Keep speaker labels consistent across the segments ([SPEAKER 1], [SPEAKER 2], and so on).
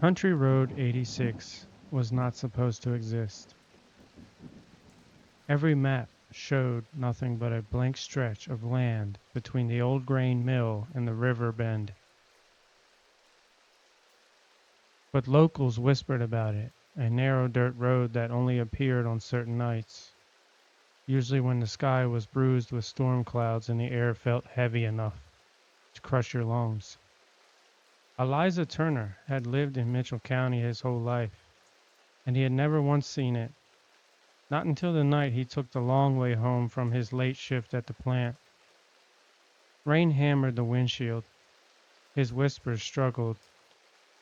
[SPEAKER 1] Country Road 86 was not supposed to exist. Every map showed nothing but a blank stretch of land between the old grain mill and the river bend. But locals whispered about it, a narrow dirt road that only appeared on certain nights, usually when the sky was bruised with storm clouds and the air felt heavy enough to crush your lungs. Eliza Turner had lived in Mitchell County his whole life, and he had never once seen it. Not until the night he took the long way home from his late shift at the plant. Rain hammered the windshield. His whispers struggled.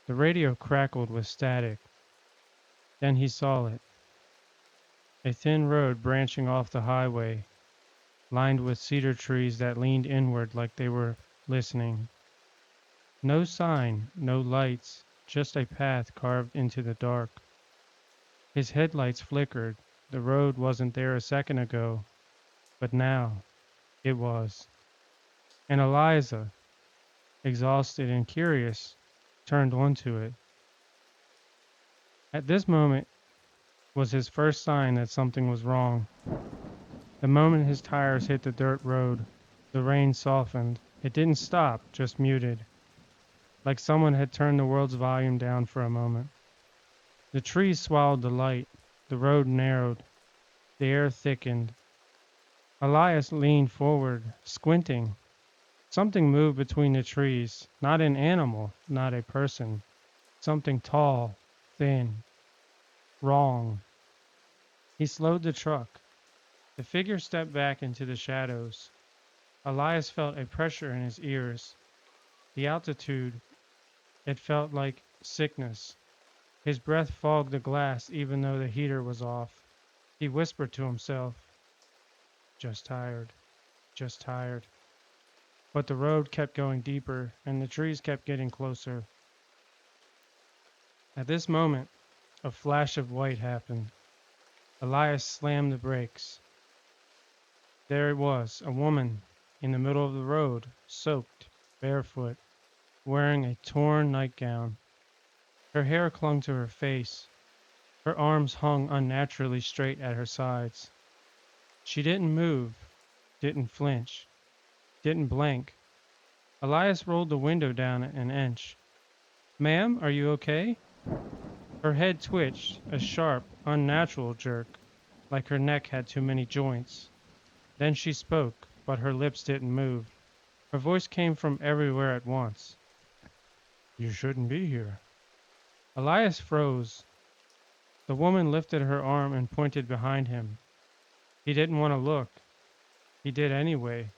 [SPEAKER 1] The radio crackled with static. Then he saw it. A thin road branching off the highway, lined with cedar trees that leaned inward like they were listening. No sign, no lights, just a path carved into the dark. His headlights flickered. The road wasn't there a second ago, but now it was. And Eliza, exhausted and curious, turned onto it. At this moment was his first sign that something was wrong. The moment his tires hit the dirt road, the rain softened. It didn't stop, just muted, like someone had turned the world's volume down for a moment. The trees swallowed the light. The road narrowed. The air thickened. Elias leaned forward, squinting. Something moved between the trees, not an animal, not a person. Something tall, thin, wrong. He slowed the truck. The figure stepped back into the shadows. Elias felt a pressure in his ears. The altitude, it felt like sickness. His breath fogged the glass even though the heater was off. He whispered to himself, "Just tired, just tired." But the road kept going deeper, and the trees kept getting closer. At this moment, a flash of white happened. Elias slammed the brakes. There it was, a woman, in the middle of the road, soaked, barefoot, wearing a torn nightgown. Her hair clung to her face. Her arms hung unnaturally straight at her sides. She didn't move, didn't flinch, didn't blink. Elias rolled the window down an inch. "Ma'am, are you okay?" Her head twitched, a sharp, unnatural jerk, like her neck had too many joints. Then she spoke, but her lips didn't move. Her voice came from everywhere at once. "You shouldn't be here." Elias froze. The woman lifted her arm and pointed behind him. He didn't want to look. He did anyway.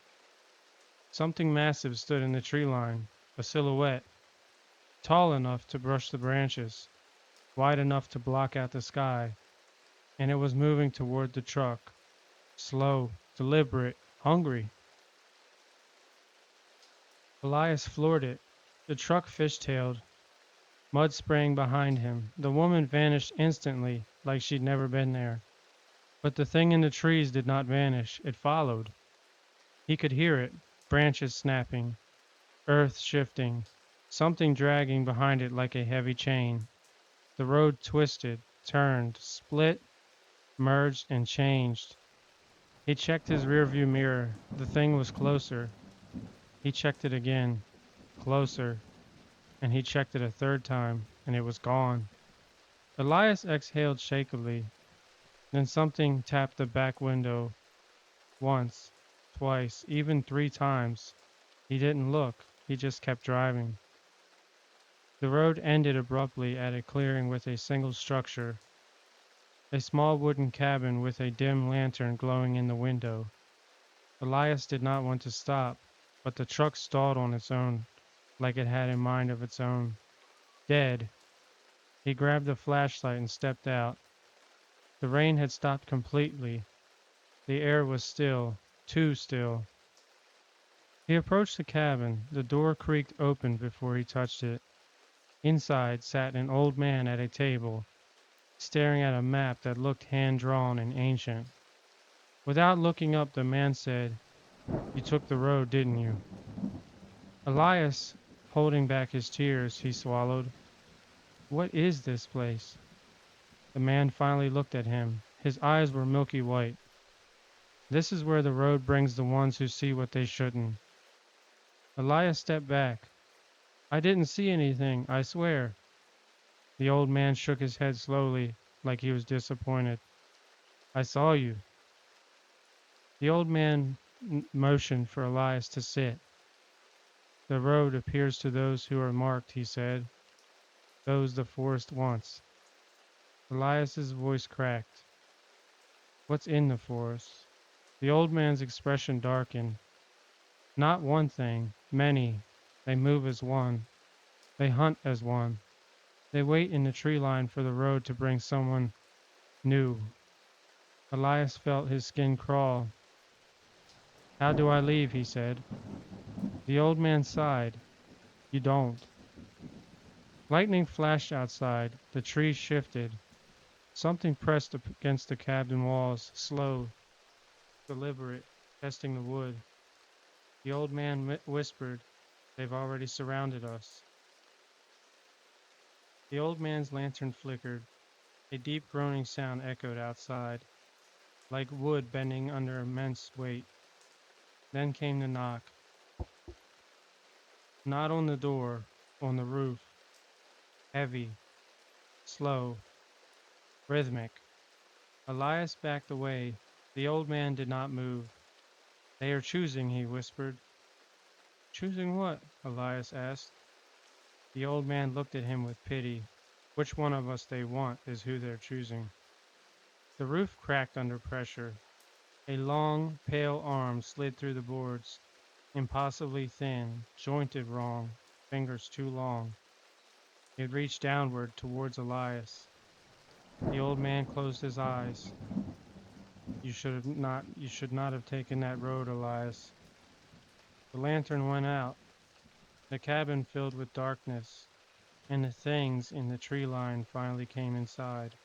[SPEAKER 1] Something massive stood in the tree line, a silhouette, tall enough to brush the branches, wide enough to block out the sky, and it was moving toward the truck, slow, deliberate, hungry. Elias floored it. The truck fishtailed, mud spraying behind him. The woman vanished instantly, like she'd never been there. But the thing in the trees did not vanish. It followed. He could hear it, branches snapping, earth shifting, something dragging behind it like a heavy chain. The road twisted, turned, split, merged, and changed. He checked his rearview mirror. The thing was closer. He checked it again, closer, and he checked it a third time, and it was gone. Elias exhaled shakily. Then something tapped the back window. Once, twice, even 3 times. He didn't look. He just kept driving. The road ended abruptly at a clearing with a single structure. A small wooden cabin with a dim lantern glowing in the window. Elias did not want to stop, but the truck stalled on its own, like it had a mind of its own. Dead. He grabbed a flashlight and stepped out. The rain had stopped completely. The air was still, too still. He approached the cabin. The door creaked open before he touched it. Inside sat an old man at a table, staring at a map that looked hand-drawn and ancient. Without looking up, the man said, "You took the road, didn't you?" Elias, holding back his tears, he swallowed. What is this place? The man finally looked at him. His eyes were milky white. This is where the road brings the ones who see what they shouldn't. Elias stepped back. I didn't see anything, I swear. The old man shook his head slowly, like he was disappointed. I saw you. The old man motioned for Elias to sit. The road appears to those who are marked, he said, those the forest wants. Elias's voice cracked. What's in the forest? The old man's expression darkened. Not one thing, many. They move as one. They hunt as one. They wait in the tree line for the road to bring someone new. Elias felt his skin crawl. How do I leave? He said. The old man sighed. You don't. Lightning flashed outside. The trees shifted. Something pressed up against the cabin walls, slow, deliberate, testing the wood. The old man whispered, they've already surrounded us. The old man's lantern flickered. A deep groaning sound echoed outside, like wood bending under immense weight. Then came the knock. Not on the door, on the roof. Heavy, slow, rhythmic. Elias backed away. The old man did not move. They are choosing, he whispered. Choosing what? Elias asked. The old man looked at him with pity. Which one of us they want is who they're choosing. The roof cracked under pressure. A long, pale arm slid through the boards, impossibly thin, jointed wrong, fingers too long. It reached downward towards Elias. The old man closed his eyes. You should not have taken that road, Elias. The lantern went out. The cabin filled with darkness, and the things in the tree line finally came inside.